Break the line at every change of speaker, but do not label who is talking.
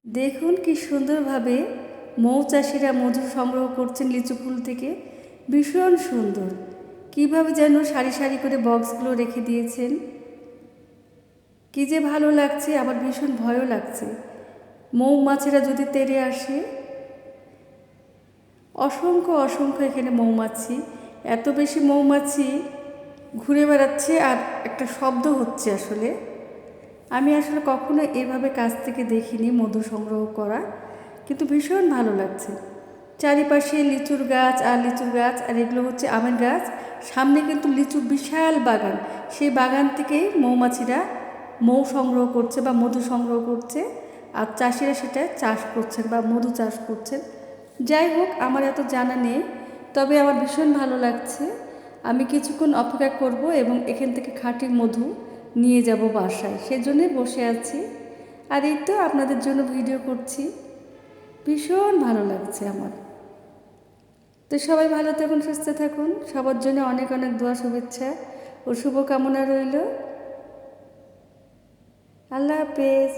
দেখুন কি সুন্দরভাবে মৌচাষিরা মধু সংগ্রহ করছেন লিচু ফুল থেকে। ভীষণ সুন্দর, কিভাবে যেন সারি সারি করে বক্সগুলো রেখে দিয়েছেন। কি যে ভালো লাগছে, আবার ভীষণ ভয়ও লাগছে। মৌমাছিরা যদি তেড়ে আসে। অসংখ্য অসংখ্য এখানে মৌমাছি, এত বেশি মৌমাছি ঘুরে বেড়াচ্ছে আর একটা শব্দ হচ্ছে। আসলে আমি কখনো এভাবে কাছ থেকে দেখিনি মধু সংগ্রহ করা, কিন্তু ভীষণ ভালো লাগছে। চারিপাশে লিচুর গাছ আর লিচুর গাছ, আর এগুলো হচ্ছে আমের গাছ। সামনে কিন্তু লিচুর বিশাল বাগান, সেই বাগান থেকেই মৌমাছিরা মৌ সংগ্রহ করছে বা মধু সংগ্রহ করছে, আর চাষিরা সেটা চাষ করছেন বা মধু চাষ করছেন। যাই হোক, আমার এত জানা নেই, তবে আমার ভীষণ ভালো লাগছে। আমি কিছুক্ষণ অপেক্ষা করব এবং এখান থেকে খাঁটি মধু নিয়ে যাব বাসায়, সেজন্যই বসে আছি। আর এই তো আপনাদের জন্য ভিডিও করছি। ভীষণ ভালো লাগছে আমার। তো সবাই ভালো থাকুন, সুস্থ থাকুন, সবার জন্য অনেক অনেক দোয়া, শুভেচ্ছা ও শুভকামনা রইল। আল্লাহ হাফেজ।